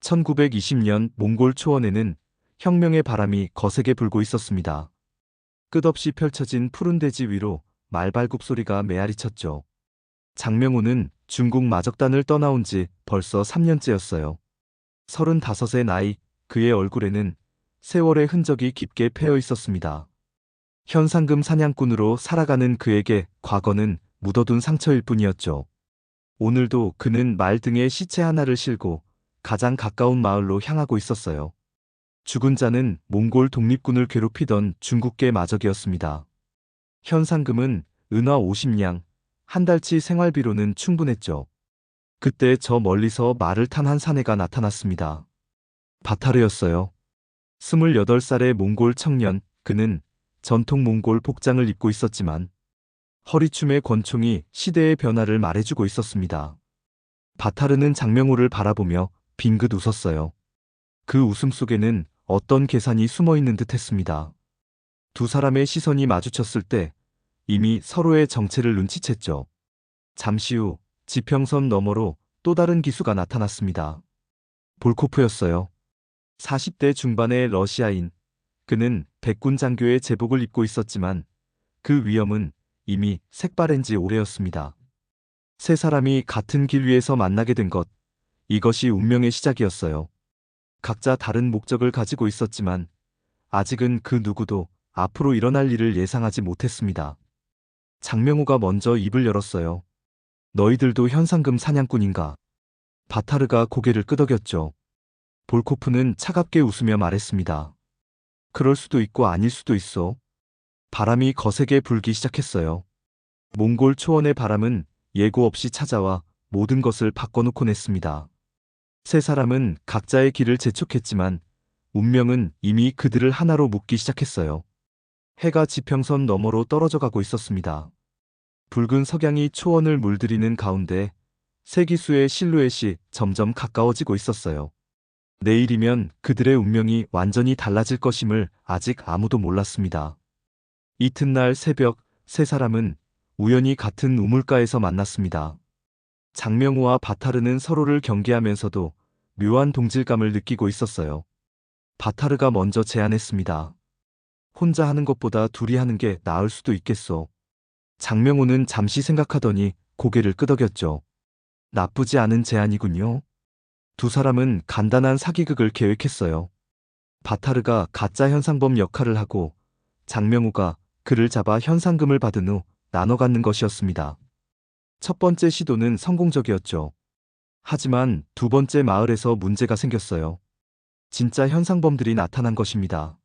1920년 몽골 초원에는 혁명의 바람이 거세게 불고 있었습니다. 끝없이 펼쳐진 푸른 대지 위로 말발굽 소리가 메아리 쳤죠. 장명호는 중국 마적단을 떠나온 지 벌써 3년째였어요. 35의 나이, 그의 얼굴에는 세월의 흔적이 깊게 패여 있었습니다. 현상금 사냥꾼으로 살아가는 그에게 과거는 묻어둔 상처일 뿐이었죠. 오늘도 그는 말 등에 시체 하나를 싣고 가장 가까운 마을로 향하고 있었어요. 죽은 자는 몽골 독립군을 괴롭히던 중국계 마적이었습니다. 현상금은 은화 50냥, 한 달치 생활비로는 충분했죠. 그때 저 멀리서 말을 탄 한 사내가 나타났습니다. 바타르였어요. 28살의 몽골 청년, 그는 전통 몽골 복장을 입고 있었지만 허리춤의 권총이 시대의 변화를 말해주고 있었습니다. 바타르는 장명호를 바라보며 빙긋 웃었어요. 그 웃음 속에는 어떤 계산이 숨어 있는 듯 했습니다. 두 사람의 시선이 마주쳤을 때 이미 서로의 정체를 눈치챘죠. 잠시 후 지평선 너머로 또 다른 기수가 나타났습니다. 볼코프였어요. 40대 중반의 러시아인. 그는 백군 장교의 제복을 입고 있었지만 그 위엄은 이미 색바랜 지 오래였습니다. 세 사람이 같은 길 위에서 만나게 된 것, 이것이 운명의 시작이었어요. 각자 다른 목적을 가지고 있었지만 아직은 그 누구도 앞으로 일어날 일을 예상하지 못했습니다. 장명호가 먼저 입을 열었어요. 너희들도 현상금 사냥꾼인가? 바타르가 고개를 끄덕였죠. 볼코프는 차갑게 웃으며 말했습니다. 그럴 수도 있고 아닐 수도 있어. 바람이 거세게 불기 시작했어요. 몽골 초원의 바람은 예고 없이 찾아와 모든 것을 바꿔놓곤 했습니다. 세 사람은 각자의 길을 재촉했지만 운명은 이미 그들을 하나로 묶기 시작했어요. 해가 지평선 너머로 떨어져 가고 있었습니다. 붉은 석양이 초원을 물들이는 가운데 세 기수의 실루엣이 점점 가까워지고 있었어요. 내일이면 그들의 운명이 완전히 달라질 것임을 아직 아무도 몰랐습니다. 이튿날 새벽 세 사람은 우연히 같은 우물가에서 만났습니다. 장명호와 바타르는 서로를 경계하면서도 묘한 동질감을 느끼고 있었어요. 바타르가 먼저 제안했습니다. 혼자 하는 것보다 둘이 하는 게 나을 수도 있겠소. 장명호는 잠시 생각하더니 고개를 끄덕였죠. 나쁘지 않은 제안이군요. 두 사람은 간단한 사기극을 계획했어요. 바타르가 가짜 현상범 역할을 하고 장명호가 그를 잡아 현상금을 받은 후 나눠 갖는 것이었습니다. 첫 번째 시도는 성공적이었죠. 하지만 두 번째 마을에서 문제가 생겼어요. 진짜 현상범들이 나타난 것입니다.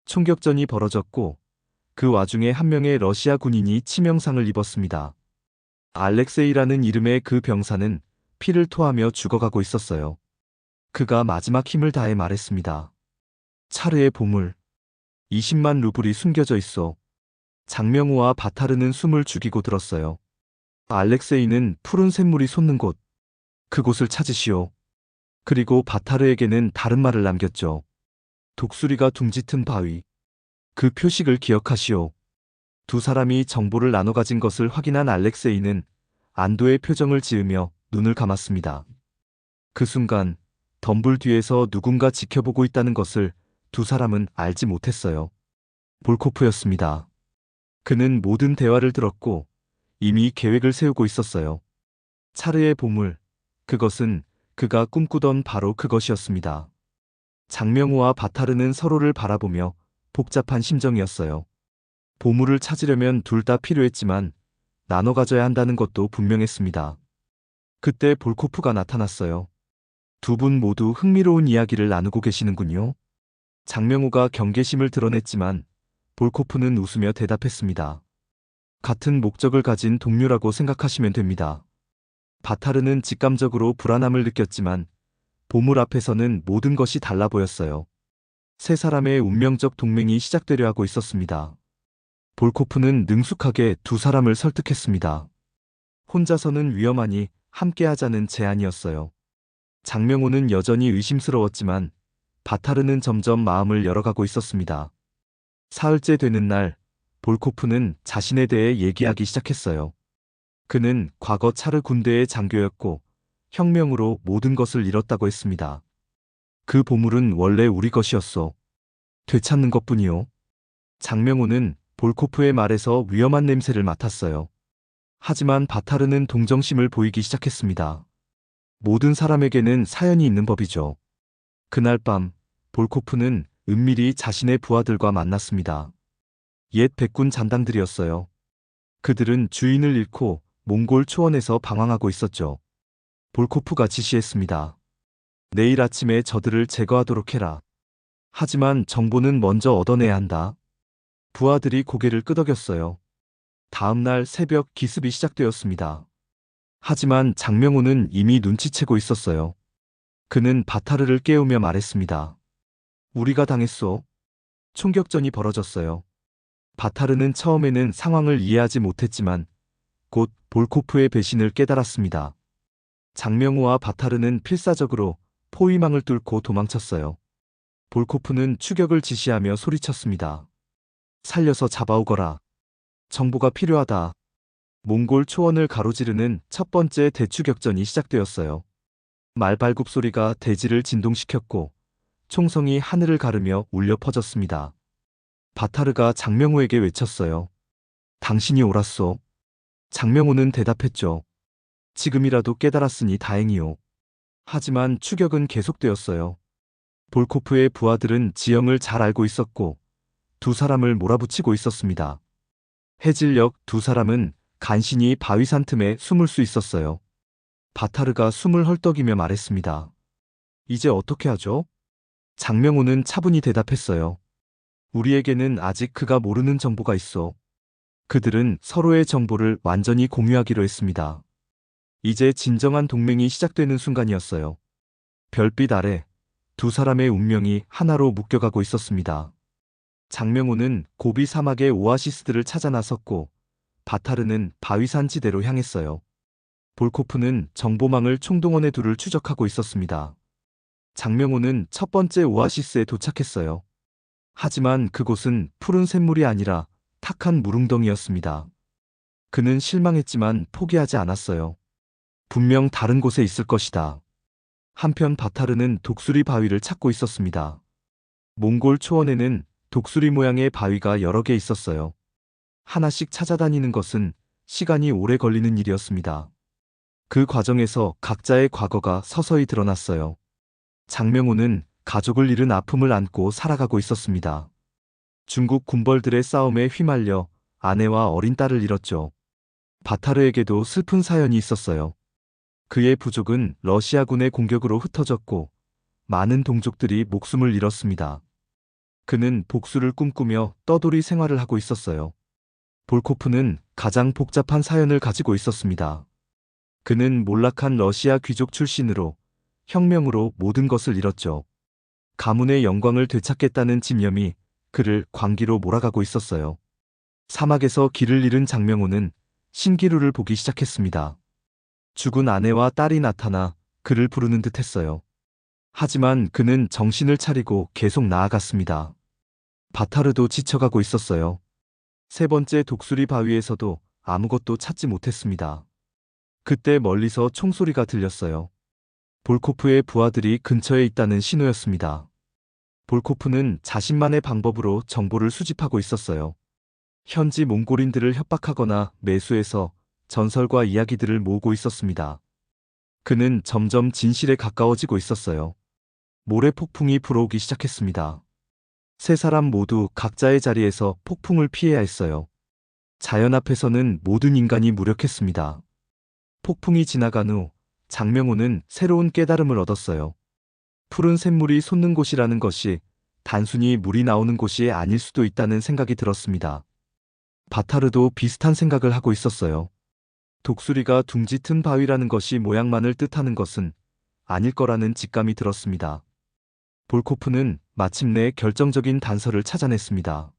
총격전이 벌어졌고 그 와중에 한 명의 러시아 군인이 치명상을 입었습니다. 알렉세이라는 이름의 그 병사는 피를 토하며 죽어가고 있었어요. 그가 마지막 힘을 다해 말했습니다. 차르의 보물. 20만 루블이 숨겨져 있어. 장명호와 바타르는 숨을 죽이고 들었어요. 알렉세이는 푸른 샘물이 솟는 곳. 그곳을 찾으시오. 그리고 바타르에게는 다른 말을 남겼죠. 독수리가 둥짓은 바위. 그 표식을 기억하시오. 두 사람이 정보를 나눠 가진 것을 확인한 알렉세이는 안도의 표정을 지으며 눈을 감았습니다. 그 순간 덤불 뒤에서 누군가 지켜보고 있다는 것을 두 사람은 알지 못했어요. 볼코프였습니다. 그는 모든 대화를 들었고 이미 계획을 세우고 있었어요. 차르의 보물, 그것은 그가 꿈꾸던 바로 그것이었습니다. 장명호와 바타르는 서로를 바라보며 복잡한 심정이었어요. 보물을 찾으려면 둘 다 필요했지만 나눠 가져야 한다는 것도 분명했습니다. 그때 볼코프가 나타났어요. 두 분 모두 흥미로운 이야기를 나누고 계시는군요. 장명호가 경계심을 드러냈지만 볼코프는 웃으며 대답했습니다. 같은 목적을 가진 동료라고 생각하시면 됩니다. 바타르는 직감적으로 불안함을 느꼈지만 보물 앞에서는 모든 것이 달라 보였어요. 세 사람의 운명적 동맹이 시작되려 하고 있었습니다. 볼코프는 능숙하게 두 사람을 설득했습니다. 혼자서는 위험하니 함께하자는 제안이었어요. 장명호는 여전히 의심스러웠지만 바타르는 점점 마음을 열어가고 있었습니다. 사흘째 되는 날, 볼코프는 자신에 대해 얘기하기 시작했어요. 그는 과거 차르 군대의 장교였고 혁명으로 모든 것을 잃었다고 했습니다. 그 보물은 원래 우리 것이었소. 되찾는 것뿐이요. 장명호는 볼코프의 말에서 위험한 냄새를 맡았어요. 하지만 바타르는 동정심을 보이기 시작했습니다. 모든 사람에게는 사연이 있는 법이죠. 그날 밤 볼코프는 은밀히 자신의 부하들과 만났습니다. 옛 백군 잔당들이었어요. 그들은 주인을 잃고 몽골 초원에서 방황하고 있었죠. 볼코프가 지시했습니다. 내일 아침에 저들을 제거하도록 해라. 하지만 정보는 먼저 얻어내야 한다. 부하들이 고개를 끄덕였어요. 다음 날 새벽 기습이 시작되었습니다. 하지만 장명호는 이미 눈치채고 있었어요. 그는 바타르를 깨우며 말했습니다. 우리가 당했소. 총격전이 벌어졌어요. 바타르는 처음에는 상황을 이해하지 못했지만 곧 볼코프의 배신을 깨달았습니다. 장명호와 바타르는 필사적으로 포위망을 뚫고 도망쳤어요. 볼코프는 추격을 지시하며 소리쳤습니다. 살려서 잡아오거라. 정보가 필요하다. 몽골 초원을 가로지르는 첫 번째 대추격전이 시작되었어요. 말발굽 소리가 대지를 진동시켰고 총성이 하늘을 가르며 울려 퍼졌습니다. 바타르가 장명호에게 외쳤어요. 당신이 옳았소. 장명호는 대답했죠. 지금이라도 깨달았으니 다행이요. 하지만 추격은 계속되었어요. 볼코프의 부하들은 지형을 잘 알고 있었고 두 사람을 몰아붙이고 있었습니다. 해질녘 두 사람은 간신히 바위산 틈에 숨을 수 있었어요. 바타르가 숨을 헐떡이며 말했습니다. 이제 어떻게 하죠? 장명호는 차분히 대답했어요. 우리에게는 아직 그가 모르는 정보가 있어. 그들은 서로의 정보를 완전히 공유하기로 했습니다. 이제 진정한 동맹이 시작되는 순간이었어요. 별빛 아래 두 사람의 운명이 하나로 묶여가고 있었습니다. 장명호는 고비 사막의 오아시스들을 찾아 나섰고 바타르는 바위산 지대로 향했어요. 볼코프는 정보망을 총동원해 둘을 추적하고 있었습니다. 장명호는 첫 번째 오아시스에 도착했어요. 하지만 그곳은 푸른 샘물이 아니라 탁한 무릉덩이였습니다. 그는 실망했지만 포기하지 않았어요. 분명 다른 곳에 있을 것이다. 한편 바타르는 독수리 바위를 찾고 있었습니다. 몽골 초원에는 독수리 모양의 바위가 여러 개 있었어요. 하나씩 찾아다니는 것은 시간이 오래 걸리는 일이었습니다. 그 과정에서 각자의 과거가 서서히 드러났어요. 장명호는 가족을 잃은 아픔을 안고 살아가고 있었습니다. 중국 군벌들의 싸움에 휘말려 아내와 어린 딸을 잃었죠. 바타르에게도 슬픈 사연이 있었어요. 그의 부족은 러시아군의 공격으로 흩어졌고 많은 동족들이 목숨을 잃었습니다. 그는 복수를 꿈꾸며 떠돌이 생활을 하고 있었어요. 볼코프는 가장 복잡한 사연을 가지고 있었습니다. 그는 몰락한 러시아 귀족 출신으로 혁명으로 모든 것을 잃었죠. 가문의 영광을 되찾겠다는 집념이 그를 광기로 몰아가고 있었어요. 사막에서 길을 잃은 장명호는 신기루를 보기 시작했습니다. 죽은 아내와 딸이 나타나 그를 부르는 듯 했어요. 하지만 그는 정신을 차리고 계속 나아갔습니다. 바타르도 지쳐가고 있었어요. 세 번째 독수리 바위에서도 아무것도 찾지 못했습니다. 그때 멀리서 총소리가 들렸어요. 볼코프의 부하들이 근처에 있다는 신호였습니다. 볼코프는 자신만의 방법으로 정보를 수집하고 있었어요. 현지 몽골인들을 협박하거나 매수해서 전설과 이야기들을 모으고 있었습니다. 그는 점점 진실에 가까워지고 있었어요. 모래 폭풍이 불어오기 시작했습니다. 세 사람 모두 각자의 자리에서 폭풍을 피해야 했어요. 자연 앞에서는 모든 인간이 무력했습니다. 폭풍이 지나간 후 장명호는 새로운 깨달음을 얻었어요. 푸른 샘물이 솟는 곳이라는 것이 단순히 물이 나오는 곳이 아닐 수도 있다는 생각이 들었습니다. 바타르도 비슷한 생각을 하고 있었어요. 독수리가 둥지튼 바위라는 것이 모양만을 뜻하는 것은 아닐 거라는 직감이 들었습니다. 볼코프는 마침내 결정적인 단서를 찾아냈습니다.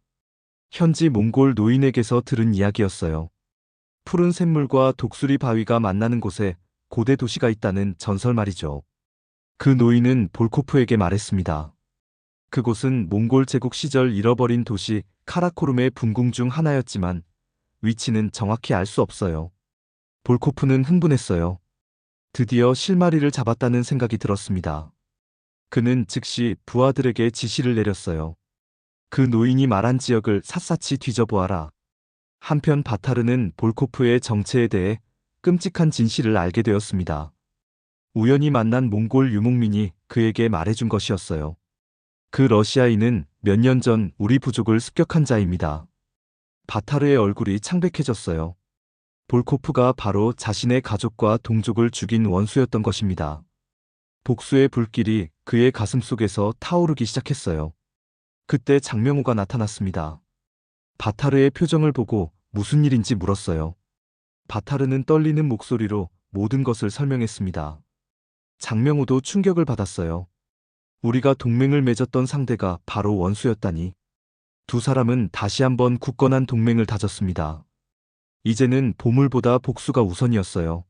현지 몽골 노인에게서 들은 이야기였어요. 푸른 샘물과 독수리 바위가 만나는 곳에 고대 도시가 있다는 전설 말이죠. 그 노인은 볼코프에게 말했습니다. 그곳은 몽골 제국 시절 잃어버린 도시 카라코룸의 분궁 중 하나였지만 위치는 정확히 알 수 없어요. 볼코프는 흥분했어요. 드디어 실마리를 잡았다는 생각이 들었습니다. 그는 즉시 부하들에게 지시를 내렸어요. 그 노인이 말한 지역을 샅샅이 뒤져보아라. 한편 바타르는 볼코프의 정체에 대해 끔찍한 진실을 알게 되었습니다. 우연히 만난 몽골 유목민이 그에게 말해준 것이었어요. 그 러시아인은 몇 년 전 우리 부족을 습격한 자입니다. 바타르의 얼굴이 창백해졌어요. 볼코프가 바로 자신의 가족과 동족을 죽인 원수였던 것입니다. 복수의 불길이 그의 가슴 속에서 타오르기 시작했어요. 그때 장명호가 나타났습니다. 바타르의 표정을 보고 무슨 일인지 물었어요. 바타르는 떨리는 목소리로 모든 것을 설명했습니다. 장명호도 충격을 받았어요. 우리가 동맹을 맺었던 상대가 바로 원수였다니. 두 사람은 다시 한번 굳건한 동맹을 다졌습니다. 이제는 보물보다 복수가 우선이었어요.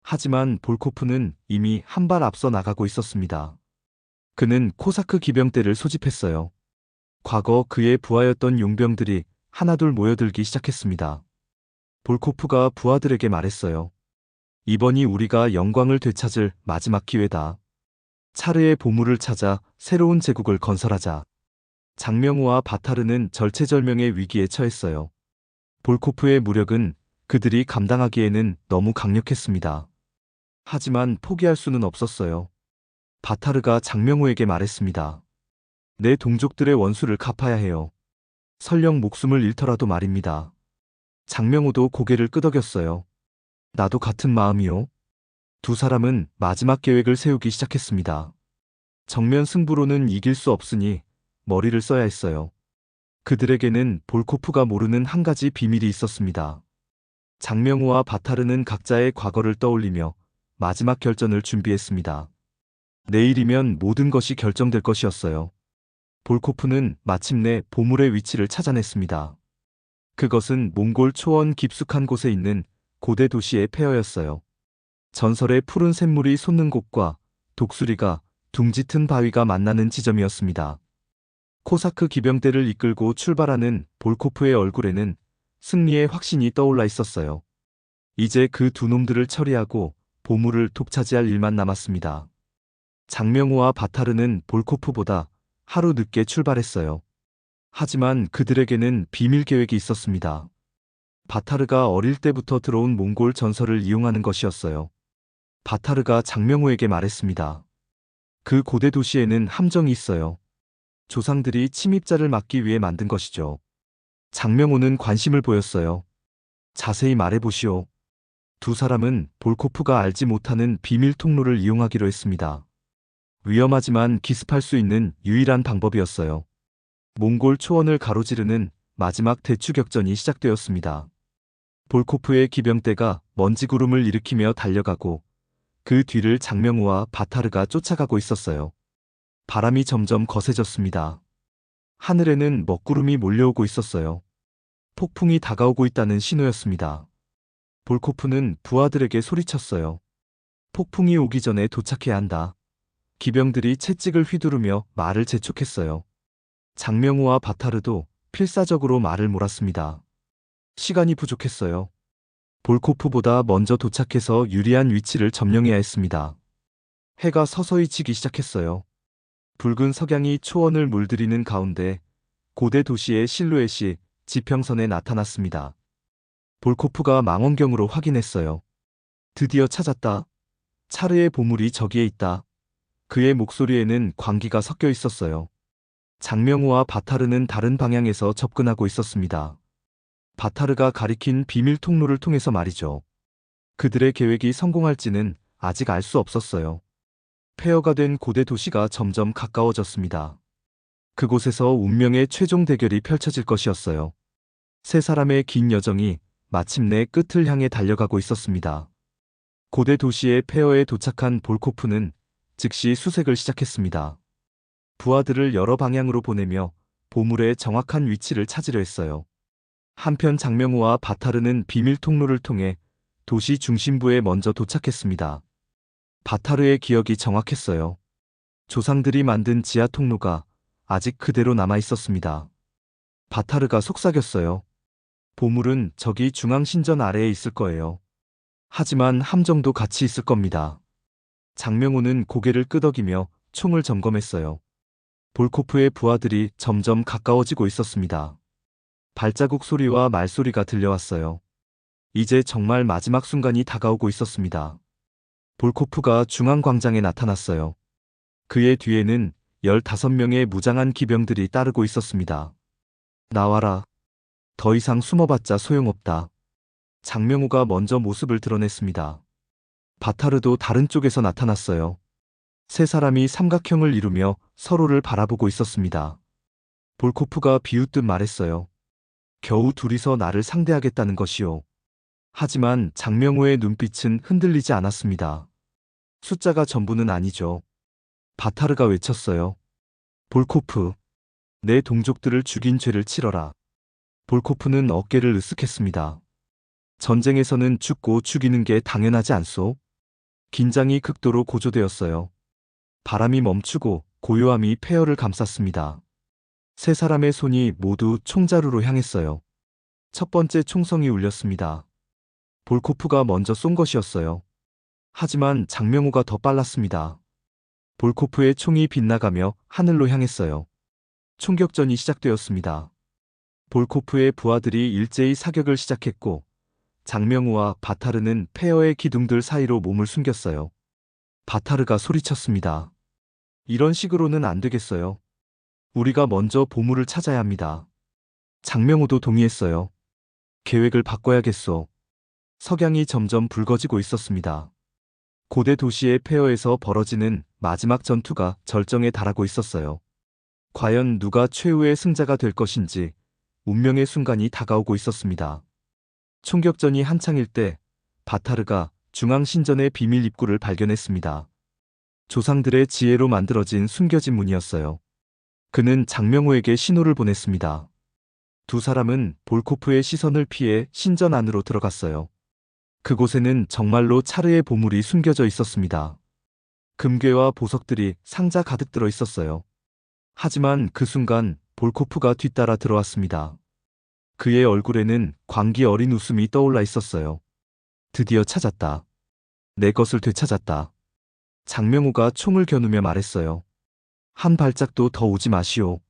하지만 볼코프는 이미 한 발 앞서 나가고 있었습니다. 그는 코사크 기병대를 소집했어요. 과거 그의 부하였던 용병들이 하나둘 모여들기 시작했습니다. 볼코프가 부하들에게 말했어요. 이번이 우리가 영광을 되찾을 마지막 기회다. 차르의 보물을 찾아 새로운 제국을 건설하자. 장명호와 바타르는 절체절명의 위기에 처했어요. 볼코프의 무력은 그들이 감당하기에는 너무 강력했습니다. 하지만 포기할 수는 없었어요. 바타르가 장명호에게 말했습니다. 내 동족들의 원수를 갚아야 해요. 설령 목숨을 잃더라도 말입니다. 장명호도 고개를 끄덕였어요. 나도 같은 마음이요. 두 사람은 마지막 계획을 세우기 시작했습니다. 정면 승부로는 이길 수 없으니 머리를 써야 했어요. 그들에게는 볼코프가 모르는 한 가지 비밀이 있었습니다. 장명호와 바타르는 각자의 과거를 떠올리며 마지막 결전을 준비했습니다. 내일이면 모든 것이 결정될 것이었어요. 볼코프는 마침내 보물의 위치를 찾아냈습니다. 그것은 몽골 초원 깊숙한 곳에 있는 고대 도시의 폐허였어요. 전설의 푸른 샘물이 솟는 곳과 독수리가 둥 짙은 바위가 만나는 지점이었습니다. 코사크 기병대를 이끌고 출발하는 볼코프의 얼굴에는 승리의 확신이 떠올라 있었어요. 이제 그 두 놈들을 처리하고 보물을 독차지할 일만 남았습니다. 장명호와 바타르는 볼코프보다 하루 늦게 출발했어요. 하지만 그들에게는 비밀 계획이 있었습니다. 바타르가 어릴 때부터 들어온 몽골 전설을 이용하는 것이었어요. 바타르가 장명호에게 말했습니다. 그 고대 도시에는 함정이 있어요. 조상들이 침입자를 막기 위해 만든 것이죠. 장명호는 관심을 보였어요. 자세히 말해보시오. 두 사람은 볼코프가 알지 못하는 비밀 통로를 이용하기로 했습니다. 위험하지만 기습할 수 있는 유일한 방법이었어요. 몽골 초원을 가로지르는 마지막 대추격전이 시작되었습니다. 볼코프의 기병대가 먼지구름을 일으키며 달려가고 그 뒤를 장명호와 바타르가 쫓아가고 있었어요. 바람이 점점 거세졌습니다. 하늘에는 먹구름이 몰려오고 있었어요. 폭풍이 다가오고 있다는 신호였습니다. 볼코프는 부하들에게 소리쳤어요. 폭풍이 오기 전에 도착해야 한다. 기병들이 채찍을 휘두르며 말을 재촉했어요. 장명호와 바타르도 필사적으로 말을 몰았습니다. 시간이 부족했어요. 볼코프보다 먼저 도착해서 유리한 위치를 점령해야 했습니다. 해가 서서히 지기 시작했어요. 붉은 석양이 초원을 물들이는 가운데 고대 도시의 실루엣이 지평선에 나타났습니다. 볼코프가 망원경으로 확인했어요. 드디어 찾았다. 차르의 보물이 저기에 있다. 그의 목소리에는 광기가 섞여 있었어요. 장명호와 바타르는 다른 방향에서 접근하고 있었습니다. 바타르가 가리킨 비밀 통로를 통해서 말이죠. 그들의 계획이 성공할지는 아직 알 수 없었어요. 폐허가 된 고대 도시가 점점 가까워졌습니다. 그곳에서 운명의 최종 대결이 펼쳐질 것이었어요. 세 사람의 긴 여정이 마침내 끝을 향해 달려가고 있었습니다. 고대 도시의 폐허에 도착한 볼코프는 즉시 수색을 시작했습니다. 부하들을 여러 방향으로 보내며 보물의 정확한 위치를 찾으려 했어요. 한편 장명호와 바타르는 비밀 통로를 통해 도시 중심부에 먼저 도착했습니다. 바타르의 기억이 정확했어요. 조상들이 만든 지하 통로가 아직 그대로 남아 있었습니다. 바타르가 속삭였어요. 보물은 저기 중앙신전 아래에 있을 거예요. 하지만 함정도 같이 있을 겁니다. 장명호는 고개를 끄덕이며 총을 점검했어요. 볼코프의 부하들이 점점 가까워지고 있었습니다. 발자국 소리와 말소리가 들려왔어요. 이제 정말 마지막 순간이 다가오고 있었습니다. 볼코프가 중앙광장에 나타났어요. 그의 뒤에는 15명의 무장한 기병들이 따르고 있었습니다. 나와라. 더 이상 숨어봤자 소용없다. 장명호가 먼저 모습을 드러냈습니다. 바타르도 다른 쪽에서 나타났어요. 세 사람이 삼각형을 이루며 서로를 바라보고 있었습니다. 볼코프가 비웃듯 말했어요. 겨우 둘이서 나를 상대하겠다는 것이오. 하지만 장명호의 눈빛은 흔들리지 않았습니다. 숫자가 전부는 아니죠. 바타르가 외쳤어요. 볼코프, 내 동족들을 죽인 죄를 치러라. 볼코프는 어깨를 으쓱했습니다. 전쟁에서는 죽고 죽이는 게 당연하지 않소? 긴장이 극도로 고조되었어요. 바람이 멈추고 고요함이 폐허를 감쌌습니다. 세 사람의 손이 모두 총자루로 향했어요. 첫 번째 총성이 울렸습니다. 볼코프가 먼저 쏜 것이었어요. 하지만 장명호가 더 빨랐습니다. 볼코프의 총이 빗나가며 하늘로 향했어요. 총격전이 시작되었습니다. 볼코프의 부하들이 일제히 사격을 시작했고 장명호와 바타르는 폐허의 기둥들 사이로 몸을 숨겼어요. 바타르가 소리쳤습니다. 이런 식으로는 안 되겠어요. 우리가 먼저 보물을 찾아야 합니다. 장명호도 동의했어요. 계획을 바꿔야겠소. 석양이 점점 붉어지고 있었습니다. 고대 도시의 폐허에서 벌어지는 마지막 전투가 절정에 달하고 있었어요. 과연 누가 최후의 승자가 될 것인지 운명의 순간이 다가오고 있었습니다. 총격전이 한창일 때 바타르가 중앙신전의 비밀 입구를 발견했습니다. 조상들의 지혜로 만들어진 숨겨진 문이었어요. 그는 장명호에게 신호를 보냈습니다. 두 사람은 볼코프의 시선을 피해 신전 안으로 들어갔어요. 그곳에는 정말로 차르의 보물이 숨겨져 있었습니다. 금괴와 보석들이 상자 가득 들어 있었어요. 하지만 그 순간 볼코프가 뒤따라 들어왔습니다. 그의 얼굴에는 광기 어린 웃음이 떠올라 있었어요. 드디어 찾았다. 내 것을 되찾았다. 장명호가 총을 겨누며 말했어요. 한 발짝도 더 오지 마시오.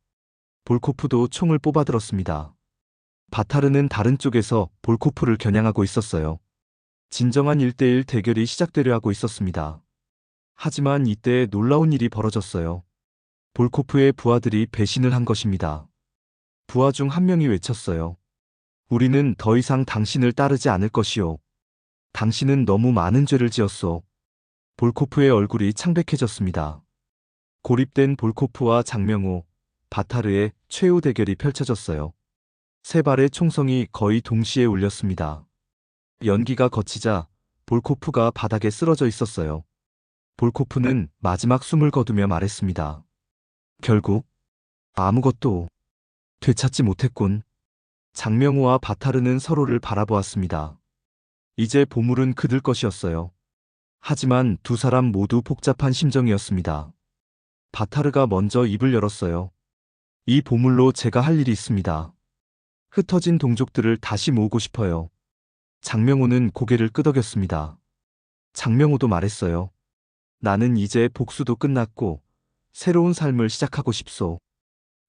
볼코프도 총을 뽑아들었습니다. 바타르는 다른 쪽에서 볼코프를 겨냥하고 있었어요. 진정한 1대1 대결이 시작되려 하고 있었습니다. 하지만 이때 놀라운 일이 벌어졌어요. 볼코프의 부하들이 배신을 한 것입니다. 부하 중 한 명이 외쳤어요. 우리는 더 이상 당신을 따르지 않을 것이오. 당신은 너무 많은 죄를 지었소. 볼코프의 얼굴이 창백해졌습니다. 고립된 볼코프와 장명호, 바타르의 최후 대결이 펼쳐졌어요. 세 발의 총성이 거의 동시에 울렸습니다. 연기가 거치자 볼코프가 바닥에 쓰러져 있었어요. 볼코프는 마지막 숨을 거두며 말했습니다. 결국 아무것도 되찾지 못했군. 장명호와 바타르는 서로를 바라보았습니다. 이제 보물은 그들 것이었어요. 하지만 두 사람 모두 복잡한 심정이었습니다. 바타르가 먼저 입을 열었어요. 이 보물로 제가 할 일이 있습니다. 흩어진 동족들을 다시 모으고 싶어요. 장명호는 고개를 끄덕였습니다. 장명호도 말했어요. 나는 이제 복수도 끝났고 새로운 삶을 시작하고 싶소.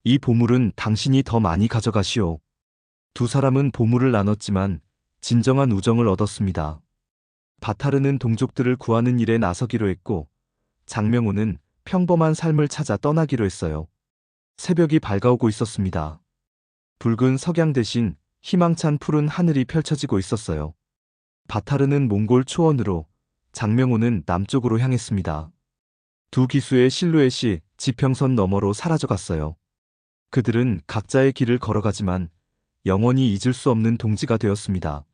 이 보물은 당신이 더 많이 가져가시오. 두 사람은 보물을 나눴지만 진정한 우정을 얻었습니다. 바타르는 동족들을 구하는 일에 나서기로 했고 장명호는 평범한 삶을 찾아 떠나기로 했어요. 새벽이 밝아오고 있었습니다. 붉은 석양 대신 희망찬 푸른 하늘이 펼쳐지고 있었어요. 바타르는 몽골 초원으로, 장명호는 남쪽으로 향했습니다. 두 기수의 실루엣이 지평선 너머로 사라져갔어요. 그들은 각자의 길을 걸어가지만 영원히 잊을 수 없는 동지가 되었습니다.